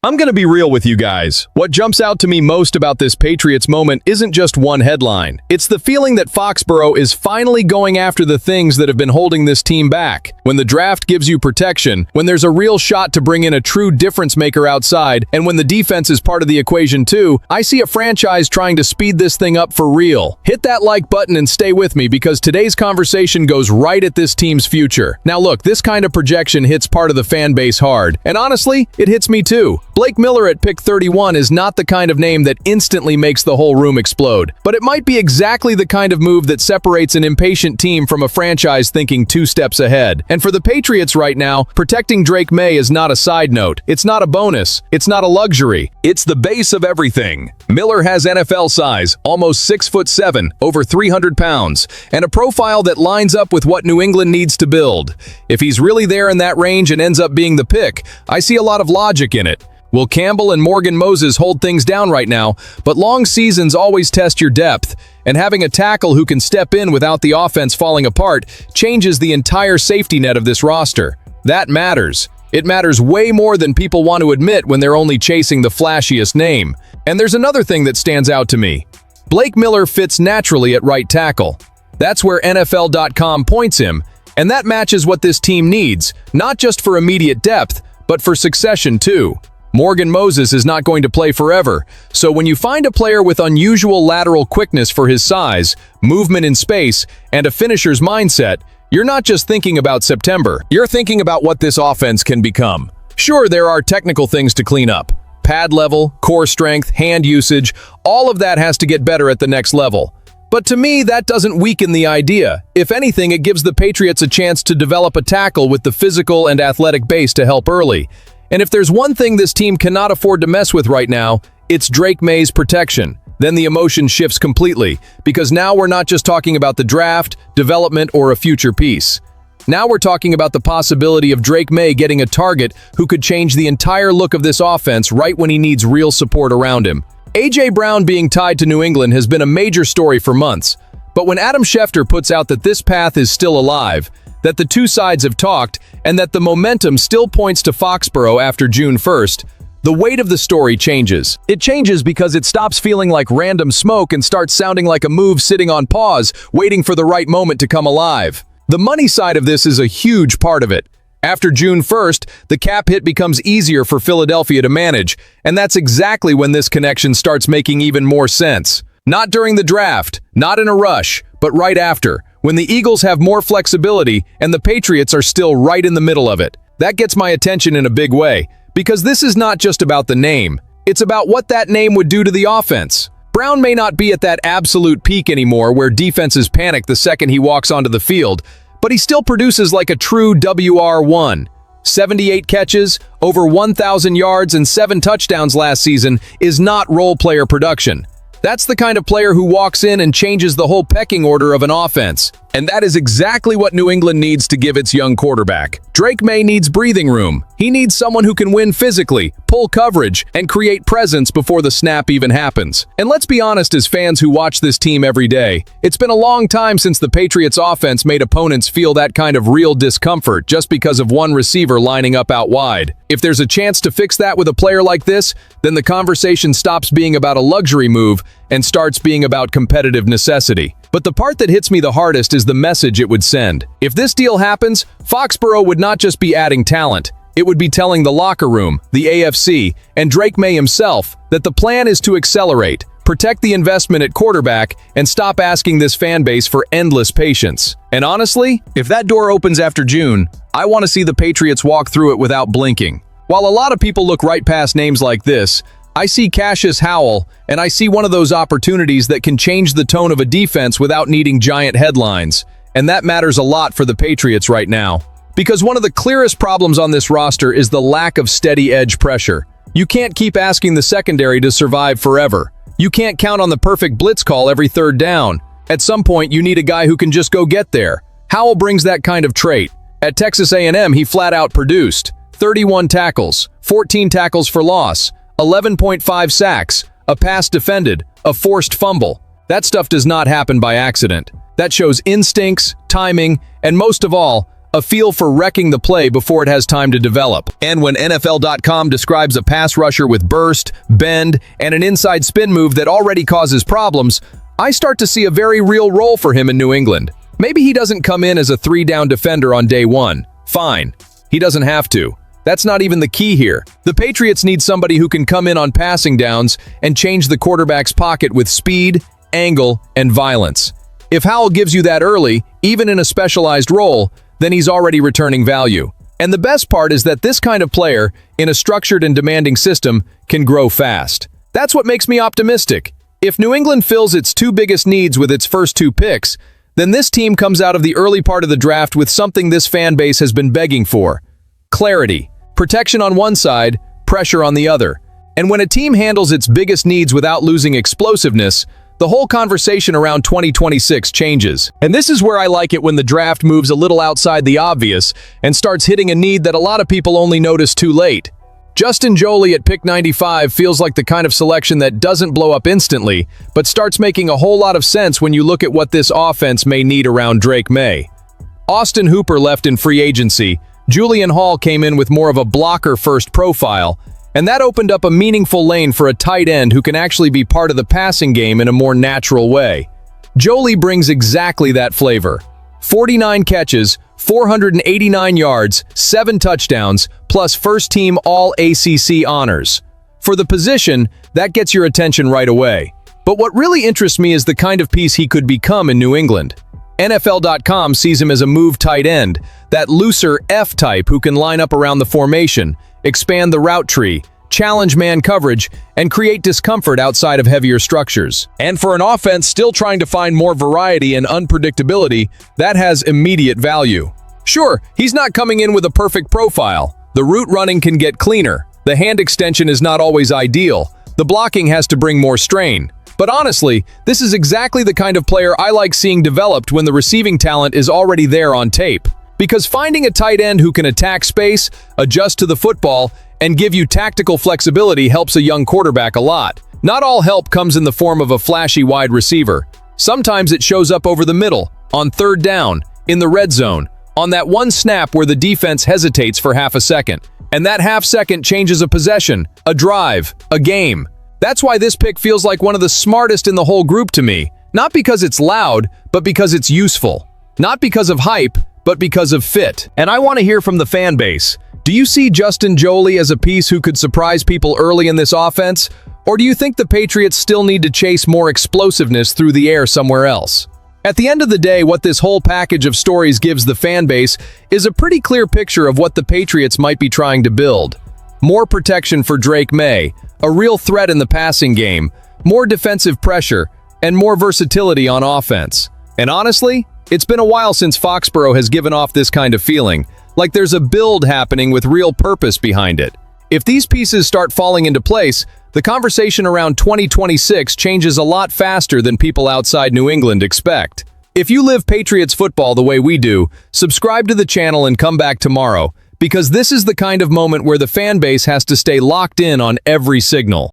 I'm gonna be real with you guys. What jumps out to me most about this Patriots moment isn't just one headline. It's the feeling that Foxborough is finally going after the things that have been holding this team back. When the draft gives you protection, when there's a real shot to bring in a true difference maker outside, and when the defense is part of the equation too, I see a franchise trying to speed this thing up for real. Hit that like button and stay with me because today's conversation goes right at this team's future. Now look, this kind of projection hits part of the fan base hard, and honestly, it hits me too. Blake Miller at pick 31 is not the kind of name that instantly makes the whole room explode, but it might be exactly the kind of move that separates an impatient team from a franchise thinking 2 steps ahead. And for the Patriots right now, protecting Drake Maye is not a side note. It's not a bonus. It's not a luxury. It's the base of everything. Miller has NFL size, almost 6'7", over 300 pounds, and a profile that lines up with what New England needs to build. If he's really there in that range and ends up being the pick, I see a lot of logic in it. Will Campbell and Morgan Moses hold things down right now, but long seasons always test your depth, and having a tackle who can step in without the offense falling apart changes the entire safety net of this roster. That matters. It matters way more than people want to admit when they're only chasing the flashiest name. And there's another thing that stands out to me. Blake Miller fits naturally at right tackle. That's where NFL.com points him, and that matches what this team needs, not just for immediate depth, but for succession too. Morgan Moses is not going to play forever, so when you find a player with unusual lateral quickness for his size, movement in space, and a finisher's mindset, you're not just thinking about September. You're thinking about what this offense can become. Sure, there are technical things to clean up. Pad level, core strength, hand usage, all of that has to get better at the next level. But to me, that doesn't weaken the idea. If anything, it gives the Patriots a chance to develop a tackle with the physical and athletic base to help early. And if there's one thing this team cannot afford to mess with right now, it's Drake Maye's protection. Then the emotion shifts completely, because now we're not just talking about the draft, development, or a future piece. Now we're talking about the possibility of Drake Maye getting a target who could change the entire look of this offense right when he needs real support around him. A.J. Brown being tied to New England has been a major story for months, but when Adam Schefter puts out that this path is still alive, that the two sides have talked, and that the momentum still points to Foxborough after June 1st, the weight of the story changes. It changes because it stops feeling like random smoke and starts sounding like a move sitting on pause, waiting for the right moment to come alive. The money side of this is a huge part of it. After June 1st, the cap hit becomes easier for Philadelphia to manage, and that's exactly when this connection starts making even more sense. Not during the draft, not in a rush, but right after, when the Eagles have more flexibility and the Patriots are still right in the middle of it. That gets my attention in a big way, because this is not just about the name. It's about what that name would do to the offense. Brown may not be at that absolute peak anymore where defenses panic the second he walks onto the field, but he still produces like a true WR1. 78 catches, over 1,000 yards, and 7 touchdowns last season is not role player production. That's the kind of player who walks in and changes the whole pecking order of an offense. And that is exactly what New England needs to give its young quarterback. Drake Maye needs breathing room. He needs someone who can win physically, pull coverage, and create presence before the snap even happens. And let's be honest, as fans who watch this team every day, it's been a long time since the Patriots offense made opponents feel that kind of real discomfort just because of one receiver lining up out wide. If there's a chance to fix that with a player like this, then the conversation stops being about a luxury move and starts being about competitive necessity. But the part that hits me the hardest is the message it would send. If this deal happens, Foxborough would not just be adding talent. It would be telling the locker room, the AFC, and Drake Maye himself that the plan is to accelerate, protect the investment at quarterback, and stop asking this fan base for endless patience. And honestly, if that door opens after June, I want to see the Patriots walk through it without blinking. While a lot of people look right past names like this, I see Cassius Howell, and I see one of those opportunities that can change the tone of a defense without needing giant headlines. And that matters a lot for the Patriots right now. Because one of the clearest problems on this roster is the lack of steady edge pressure. You can't keep asking the secondary to survive forever. You can't count on the perfect blitz call every third down. At some point, you need a guy who can just go get there. Howell brings that kind of trait. At Texas A&M, he flat out produced 31 tackles, 14 tackles for loss, 11.5 sacks, a pass defended, a forced fumble. That stuff does not happen by accident. That shows instincts, timing, and most of all, a feel for wrecking the play before it has time to develop. And when NFL.com describes a pass rusher with burst, bend, and an inside spin move that already causes problems, I start to see a very real role for him in New England. Maybe he doesn't come in as a 3-down defender on day one. Fine. He doesn't have to. That's not even the key here. The Patriots need somebody who can come in on passing downs and change the quarterback's pocket with speed, angle, and violence. If Howell gives you that early, even in a specialized role, then he's already returning value. And the best part is that this kind of player, in a structured and demanding system, can grow fast. That's what makes me optimistic. If New England fills its two biggest needs with its first two picks, then this team comes out of the early part of the draft with something this fan base has been begging for: clarity. Protection on one side, pressure on the other. And when a team handles its biggest needs without losing explosiveness, the whole conversation around 2026 changes. And this is where I like it when the draft moves a little outside the obvious and starts hitting a need that a lot of people only notice too late. Justin Joly at pick 95 feels like the kind of selection that doesn't blow up instantly, but starts making a whole lot of sense when you look at what this offense may need around Drake Maye. Austin Hooper left in free agency. Julian Hall came in with more of a blocker-first profile, and that opened up a meaningful lane for a tight end who can actually be part of the passing game in a more natural way. Joly brings exactly that flavor. 49 catches, 489 yards, 7 touchdowns, plus first-team All-ACC honors. For the position, that gets your attention right away. But what really interests me is the kind of piece he could become in New England. NFL.com sees him as a move tight end, that looser F-type who can line up around the formation, expand the route tree, challenge man coverage, and create discomfort outside of heavier structures. And for an offense still trying to find more variety and unpredictability, that has immediate value. Sure, he's not coming in with a perfect profile. The route running can get cleaner. The hand extension is not always ideal. The blocking has to bring more strain. But honestly, this is exactly the kind of player I like seeing developed when the receiving talent is already there on tape. Because finding a tight end who can attack space, adjust to the football, and give you tactical flexibility helps a young quarterback a lot. Not all help comes in the form of a flashy wide receiver. Sometimes it shows up over the middle, on third down, in the red zone, on that one snap where the defense hesitates for half a second. And that half second changes a possession, a drive, a game. That's why this pick feels like one of the smartest in the whole group to me. Not because it's loud, but because it's useful. Not because of hype, but because of fit. And I want to hear from the fan base. Do you see Justin Joly as a piece who could surprise people early in this offense? Or do you think the Patriots still need to chase more explosiveness through the air somewhere else? At the end of the day, what this whole package of stories gives the fan base is a pretty clear picture of what the Patriots might be trying to build. More protection for Drake Maye, a real threat in the passing game, more defensive pressure, and more versatility on offense. And honestly, it's been a while since Foxborough has given off this kind of feeling, like there's a build happening with real purpose behind it. If these pieces start falling into place, the conversation around 2026 changes a lot faster than people outside New England expect. If you live Patriots football the way we do, subscribe to the channel and come back tomorrow, because this is the kind of moment where the fan base has to stay locked in on every signal.